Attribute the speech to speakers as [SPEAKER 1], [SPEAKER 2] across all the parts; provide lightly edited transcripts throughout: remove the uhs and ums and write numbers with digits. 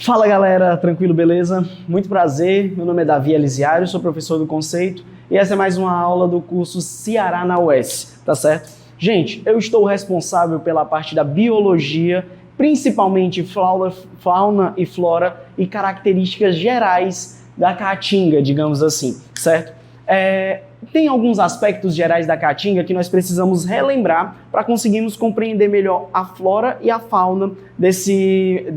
[SPEAKER 1] Fala galera, tranquilo, beleza? Muito prazer, meu nome é Davi Elisiário, sou professor do Conceito e essa é mais uma aula do curso Ceará na UES, tá certo? Gente, eu estou responsável pela parte da biologia, principalmente fauna e flora e características gerais da caatinga, digamos assim, certo? Tem alguns aspectos gerais da caatinga que nós precisamos relembrar para conseguirmos compreender melhor a flora e a fauna desse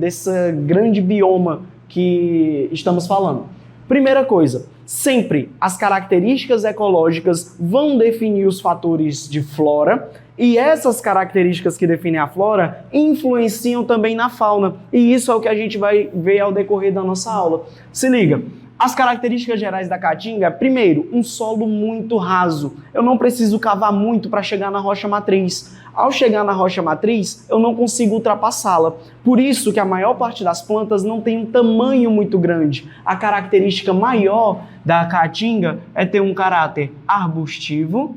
[SPEAKER 1] grande bioma que estamos falando. Primeira coisa, sempre as características ecológicas vão definir os fatores de flora e essas características que definem a flora influenciam também na fauna. E isso é o que a gente vai ver ao decorrer da nossa aula. Se liga! As características gerais da caatinga, primeiro, um solo muito raso. Eu não preciso cavar muito para chegar na rocha matriz. Ao chegar na rocha matriz, eu não consigo ultrapassá-la. Por isso que a maior parte das plantas não tem um tamanho muito grande. A característica maior da caatinga é ter um caráter arbustivo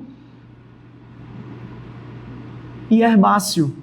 [SPEAKER 1] e herbáceo.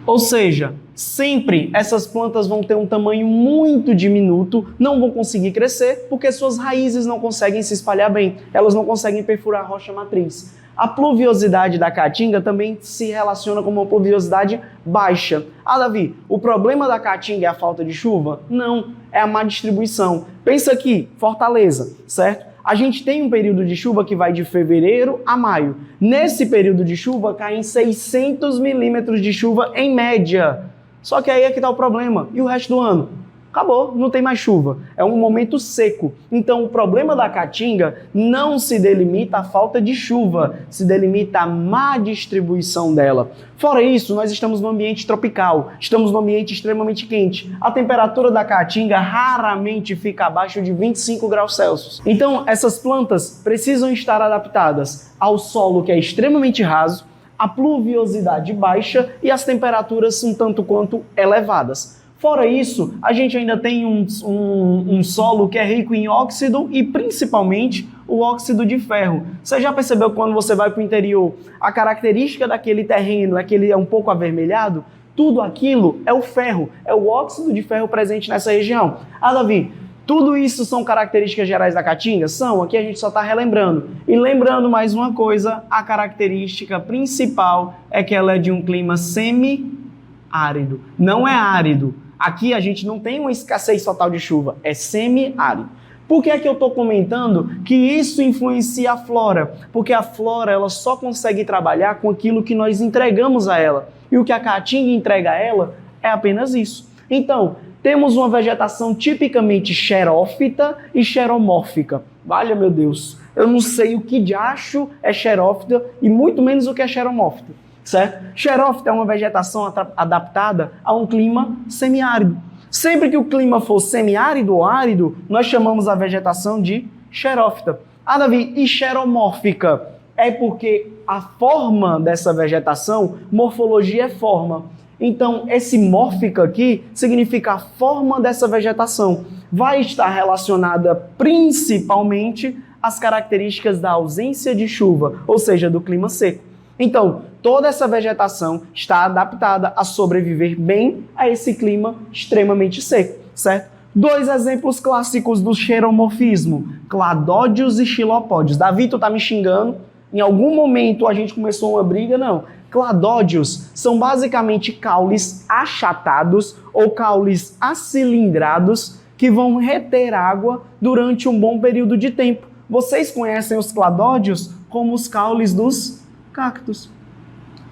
[SPEAKER 1] Ou seja, sempre essas plantas vão ter um tamanho muito diminuto, não vão conseguir crescer porque suas raízes não conseguem se espalhar bem, elas não conseguem perfurar a rocha matriz. A pluviosidade da caatinga também se relaciona com uma pluviosidade baixa. Ah, Davi, o problema da caatinga é a falta de chuva? Não, é a má distribuição. Pensa aqui, Fortaleza, certo? A gente tem um período de chuva que vai de fevereiro a maio. Nesse período de chuva, caem 600 milímetros de chuva em média. Só que aí é que está o problema. E o resto do ano? Acabou, não tem mais chuva. É um momento seco. Então, o problema da caatinga não se delimita à falta de chuva, se delimita à má distribuição dela. Fora isso, nós estamos no ambiente tropical, estamos no ambiente extremamente quente. A temperatura da caatinga raramente fica abaixo de 25 graus Celsius. Então, essas plantas precisam estar adaptadas ao solo que é extremamente raso, a pluviosidade baixa e as temperaturas um tanto quanto elevadas. Fora isso, a gente ainda tem um solo que é rico em óxido e principalmente o óxido de ferro. Você já percebeu que quando você vai para o interior, a característica daquele terreno é que ele é um pouco avermelhado? Tudo aquilo é o ferro, é o óxido de ferro presente nessa região. Ah, Davi, tudo isso são características gerais da caatinga? São, aqui a gente só está relembrando. E lembrando mais uma coisa, a característica principal é que ela é de um clima semi-árido. Não é árido. Aqui a gente não tem uma escassez total de chuva, é semi-árido. Por que é que eu estou comentando que isso influencia a flora? Porque a flora ela só consegue trabalhar com aquilo que nós entregamos a ela. E o que a caatinga entrega a ela é apenas isso. Então, temos uma vegetação tipicamente xerófita e xeromórfica. Valha meu Deus, eu não sei o que de acho é xerófita e muito menos o que é xeromórfita, certo? Xerófita é uma vegetação adaptada a um clima semiárido. Sempre que o clima for semiárido ou árido, nós chamamos a vegetação de xerófita. Ah, Davi, e xeromórfica? É porque a forma dessa vegetação, morfologia é forma. Então, esse mórfica aqui significa a forma dessa vegetação. Vai estar relacionada principalmente às características da ausência de chuva, ou seja, do clima seco. Então, toda essa vegetação está adaptada a sobreviver bem a esse clima extremamente seco, certo? Dois exemplos clássicos do xeromorfismo, cladódios e xilopódios. Davi, tu tá me xingando? Em algum momento a gente começou uma briga? Não. Cladódios são basicamente caules achatados ou caules acilindrados que vão reter água durante um bom período de tempo. Vocês conhecem os cladódios como os caules dos cactos.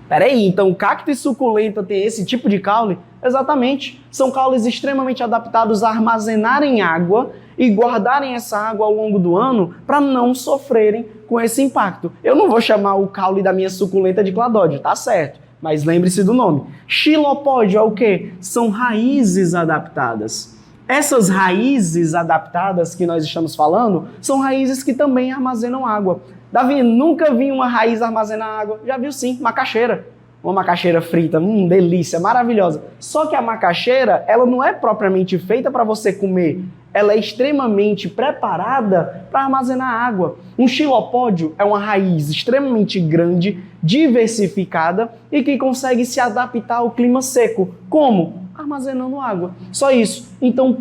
[SPEAKER 1] Peraí, então o cacto suculenta tem esse tipo de caule? Exatamente. São caules extremamente adaptados a armazenarem água e guardarem essa água ao longo do ano para não sofrerem com esse impacto. Eu não vou chamar o caule da minha suculenta de cladódio, tá certo? Mas lembre-se do nome. Xilopódio é o quê? São raízes adaptadas. Essas raízes adaptadas que nós estamos falando são raízes que também armazenam água. Davi, nunca vi uma raiz armazenar água. Já viu sim, macaxeira. Uma macaxeira frita, delícia, maravilhosa. Só que a macaxeira, ela não é propriamente feita para você comer. Ela é extremamente preparada para armazenar água. Um xilopódio é uma raiz extremamente grande, diversificada e que consegue se adaptar ao clima seco. Como? armazenando água. Só isso. Então,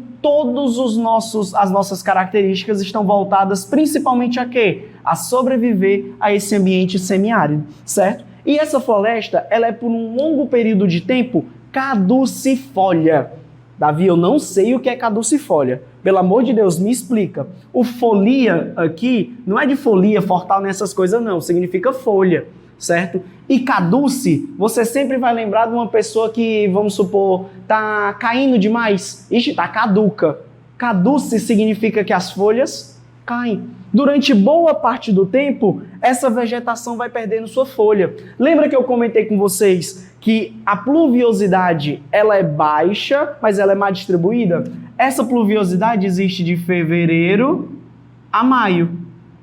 [SPEAKER 1] as nossas características estão voltadas principalmente a quê? A sobreviver a esse ambiente semiárido, certo? E essa floresta, ela é por um longo período de tempo caducifólia. Davi, eu não sei o que é caducifólia. Pelo amor de Deus, me explica. O folia aqui não é de folia, fortal nessas coisas não, significa folha, certo? E caduce, você sempre vai lembrar de uma pessoa que, vamos supor, tá caindo demais. Ixi, tá caduca. Caduce significa que as folhas caem. Durante boa parte do tempo, essa vegetação vai perdendo sua folha. Lembra que eu comentei com vocês que a pluviosidade ela é baixa, mas ela é mais distribuída? Essa pluviosidade existe de fevereiro a maio,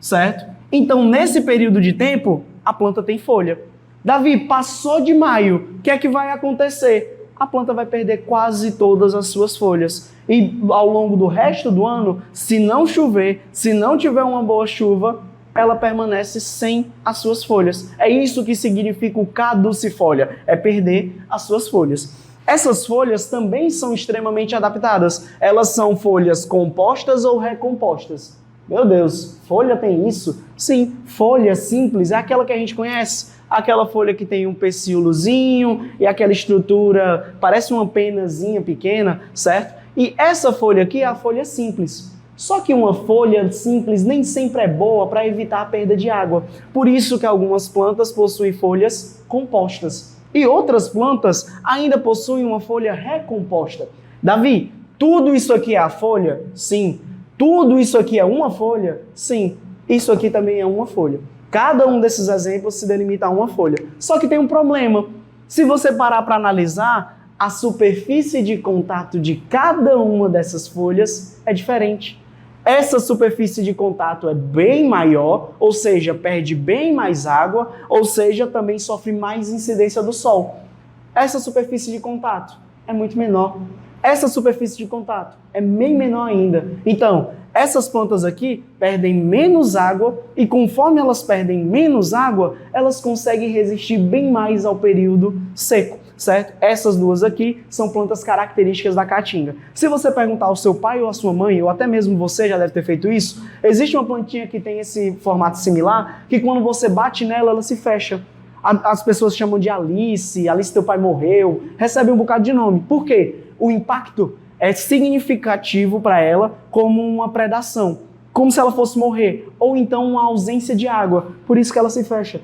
[SPEAKER 1] certo? Então, nesse período de tempo, a planta tem folha. Davi, passou de maio, o que é que vai acontecer? A planta vai perder quase todas as suas folhas. E ao longo do resto do ano, se não chover, se não tiver uma boa chuva, ela permanece sem as suas folhas. É isso que significa o caducifólia, é perder as suas folhas. Essas folhas também são extremamente adaptadas. Elas são folhas compostas ou recompostas. Meu Deus, folha tem isso? Sim, folha simples é aquela que a gente conhece. Aquela folha que tem um pecíolozinho e aquela estrutura, parece uma penazinha pequena, certo? E essa folha aqui é a folha simples. Só que uma folha simples nem sempre é boa para evitar a perda de água. Por isso que algumas plantas possuem folhas compostas. E outras plantas ainda possuem uma folha recomposta. Davi, tudo isso aqui é a folha? Sim. Tudo isso aqui é uma folha? Sim. Isso aqui também é uma folha. Cada um desses exemplos se delimita a uma folha. Só que tem um problema. Se você parar para analisar, a superfície de contato de cada uma dessas folhas é diferente. Essa superfície de contato é bem maior, ou seja, perde bem mais água, ou seja, também sofre mais incidência do sol. Essa superfície de contato é muito menor. Essa superfície de contato é bem menor ainda. Então, essas plantas aqui perdem menos água e conforme elas perdem menos água, elas conseguem resistir bem mais ao período seco, certo? Essas duas aqui são plantas características da caatinga. Se você perguntar ao seu pai ou à sua mãe, ou até mesmo você já deve ter feito isso, existe uma plantinha que tem esse formato similar, que quando você bate nela, ela se fecha. As pessoas chamam de Alice, Alice teu pai morreu, recebe um bocado de nome. Por quê? O impacto é significativo para ela como uma predação, como se ela fosse morrer, ou então uma ausência de água, por isso que ela se fecha,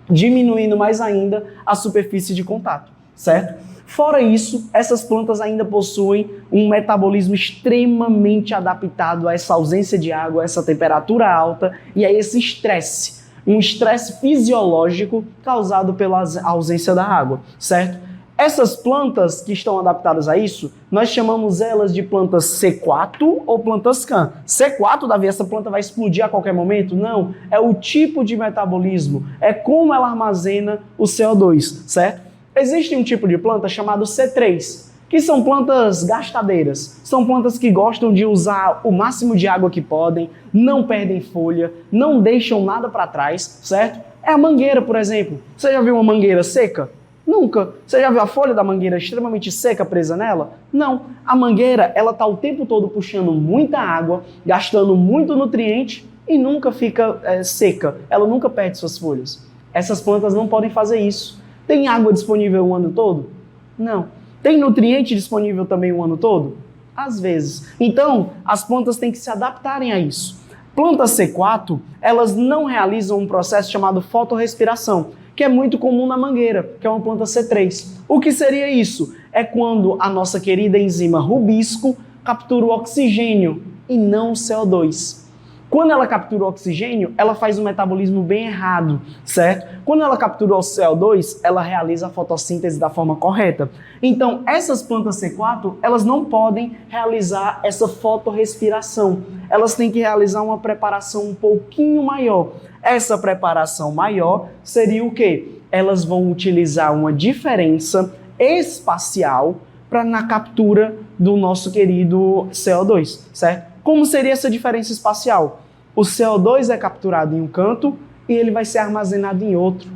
[SPEAKER 1] diminuindo mais ainda a superfície de contato, certo? Fora isso, essas plantas ainda possuem um metabolismo extremamente adaptado a essa ausência de água, a essa temperatura alta e a esse estresse, um estresse fisiológico causado pela ausência da água, certo? Essas plantas que estão adaptadas a isso, nós chamamos elas de plantas C4 ou plantas CAN. C4, Davi, essa planta vai explodir a qualquer momento? Não, é o tipo de metabolismo, é como ela armazena o CO2, certo? Existe um tipo de planta chamado C3, que são plantas gastadeiras. São plantas que gostam de usar o máximo de água que podem, não perdem folha, não deixam nada para trás, certo? É a mangueira, por exemplo. Você já viu uma mangueira seca? Nunca. Você já viu a folha da mangueira extremamente seca presa nela? Não. A mangueira, ela está o tempo todo puxando muita água, gastando muito nutriente e nunca fica seca. Ela nunca perde suas folhas. Essas plantas não podem fazer isso. Tem água disponível o ano todo? Não. Tem nutriente disponível também o ano todo? Às vezes. Então, as plantas têm que se adaptarem a isso. Plantas C4, elas não realizam um processo chamado fotorrespiração, que é muito comum na mangueira, que é uma planta C3. O que seria isso? É quando a nossa querida enzima rubisco captura o oxigênio e não o CO2. Quando ela captura o oxigênio, ela faz um metabolismo bem errado, certo? Quando ela captura o CO2, ela realiza a fotossíntese da forma correta. Então, essas plantas C4, elas não podem realizar essa fotorrespiração. Elas têm que realizar uma preparação um pouquinho maior. Essa preparação maior seria o quê? Elas vão utilizar uma diferença espacial na captura do nosso querido CO2, certo? Como seria essa diferença espacial? O CO2 é capturado em um canto e ele vai ser armazenado em outro.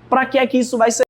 [SPEAKER 1] Para que é que isso vai ser